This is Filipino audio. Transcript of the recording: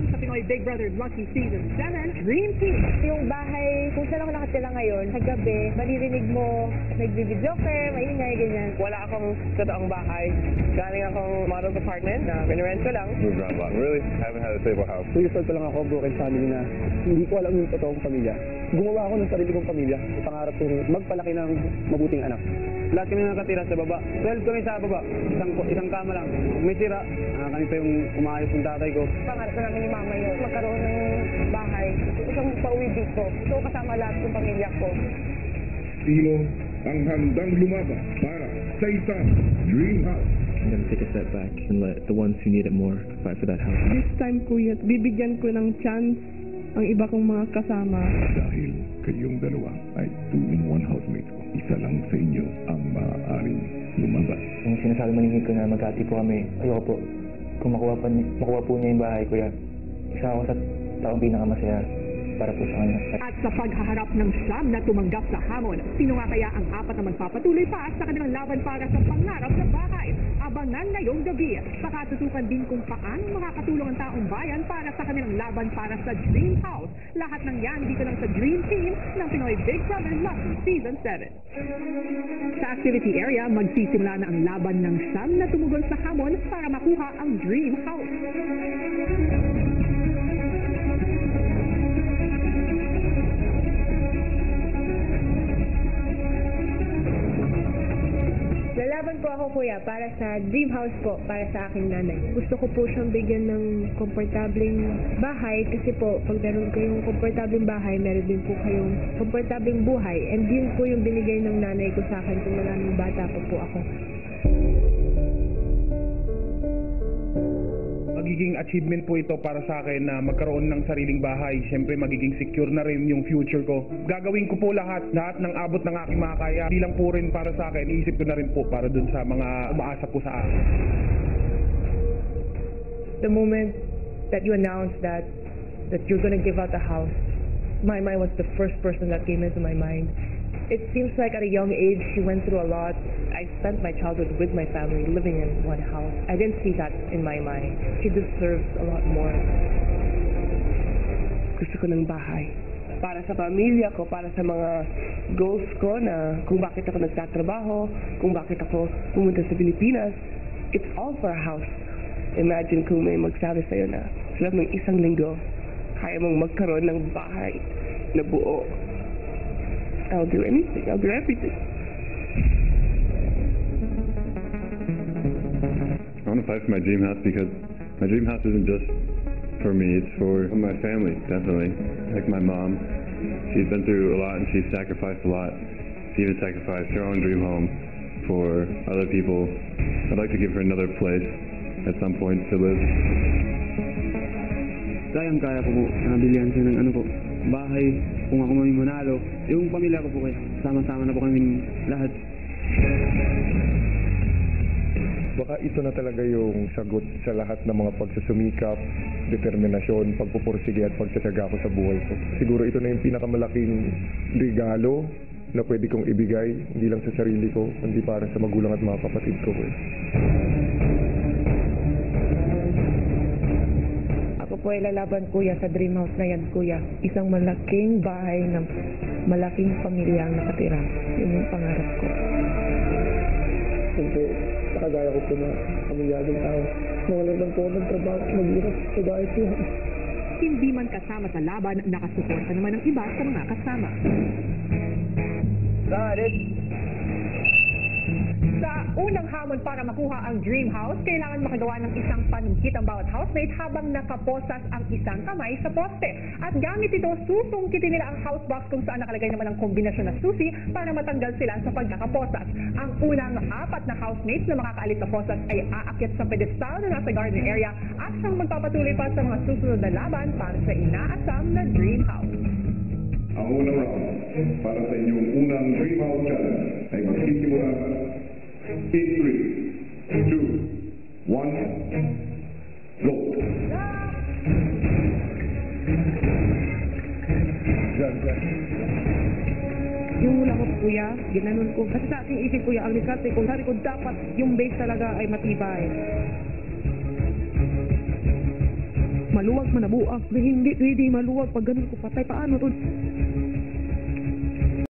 Laban sa Pinoy Big Brother Lucky Season 7 Dream Team. Yung bahay, kung saan ako nakatira ngayon, sa gabi, maririnig mo, nagbibidyoke, maingay, ganyan. Wala akong totoong bahay. Galing akong model apartment na pinirent ko lang. Moved around a lot. Really haven't had a stable house. 2 years old pa lang ako, broken family na hindi ko alam yung totoong pamilya. Gumawa ako ng sarili kong pamilya. Pangarap kong magpalaki ng mabuting anak. Lahat kami nakatira sa baba. 12 kami sa baba. Isang kama lang. May sira. Kanito yung umaayos ng tatay ko. Pangarap ko namin ni mama yun, magkaroon ng bahay. Gusto kong pauwi dito. Gusto ko kasama lahat ng pamilya ko. Sino ang handang lumaban para sa isang dream house? I'm gonna take a step back and let the ones who need it more fight for that house. This time, kuya, bibigyan ko ng chance ang iba kong mga kasama. Dahil kayong dalawa ay 2-in-1 housemate ko. Isa lang sa inyo ang maaaring lumaban. Yung sinasabi maningid ko na magkati po kami, ayoko po. Kung makuha po niya yung bahay, kuya, isa ako sa taong pinakamasaya para po sa kanya. At sa paghaharap ng siyam na tumanggap sa hamon, sino nga kaya ang apat na magpapatuloy pa sa kanilang laban para sa pangarap na bahay? Abangan ngayong gabi. Pakatutukan din kung paano makakatulong ang taong bayan para sa kanilang laban para sa Dream House. Lahat ng yan dito lang sa Dream Team ng Pinoy Big Brother Lucky Season 7. Sa activity area, magsisimula na ang laban ng siyam na tumugol sa hamon para makuha ang Dream House. Lalaban po ako, kuya, para sa dream house po, para sa aking nanay. Gusto ko po siyang bigyan ng komportableng bahay kasi po, pag meron kayong komportableng bahay, meron din po kayong komportableng buhay. And yun po yung binigay ng nanay ko sa akin kung maraming bata pa po ako. Magiging achievement po ito para sa akin na magkaroon ng sariling bahay. Siyempre magiging secure na rin yung future ko. Gagawin ko po lahat ng abot ng aking makakaya. Hindi lang po rin para sa akin, iisip ko na rin po para dun sa mga umaasa po sa akin. The moment that you announced that you're gonna give out the house, my mind was the first person that came into my mind. It seems like at a young age, she went through a lot. I spent my childhood with my family, living in one house. I didn't see that in my mind. She deserves a lot more. Gusto ko ng bahay. Para sa pamilya ko, para sa mga goals ko na kung bakit ako nagtatrabaho, kung bakit ako pumunta sa Pilipinas. It's all for a house. Imagine kung may magsabi sa'yo na sa loob ng isang linggo, kaya mong magkaroon ng bahay na buo. I'll do anything. I'll do everything. I want to fight for my dream house because my dream house isn't just for me, it's for my family, definitely. Like my mom, she's been through a lot and she's sacrificed a lot. She even sacrificed her own dream home for other people. I'd like to give her another place at some point to live. Kayang-kaya ko po, nabilihan siya ng bahay, kung ako may manalo. Yung pamilya ko po kaya, sama-sama na po kami lahat. Baka ito na talaga yung sagot sa lahat ng mga pagsusumikap, determinasyon, pagpupursige at pagtsatsaga ko sa buhay ko. Siguro ito na yung pinakamalaking regalo na pwede kong ibigay, hindi lang sa sarili ko, kundi para sa magulang at mga kapatid ko. Ako po ay lalaban, kuya, sa dream house na yan, kuya. Isang malaking bahay ng malaking pamilya ang nakatira. Yun yung pangarap ko. Siyempre, nakagaya ko po na pamilyadong tao. Nawalan lang po ng trabaho, maghirap, kagaya po. Hindi man kasama sa laban, nakasuporta naman ng iba sa mga kasama. Got it. Sa unang hamon para makuha ang dream house, kailangan makagawa ng isang panikit ang bawat housemate habang nakaposas ang isang kamay sa poste. At gamit ito, susungkitin nila ang house box kung saan nakalagay naman ang kombinasyon ng susi para matanggal sila sa pagkakaposas. Ang unang 4 na housemates na makakaalis sa posas ay aakyat sa pedestal na nasa garden area at siyang magpapatuloy pa sa mga susunod na laban para sa inaasam na dream house. Ang unang round para sa inyong unang dream house challenge ay magsisimula in 3, 2, 1, go! Yung hula ko, kuya, ginanon ko. Kasi sa aking isip, kuya, ang likate ko, sabi ko, dapat yung base talaga ay matibay. maluwag manabuak. Hindi pwede maluwag pag ganun ko patay. Paano to?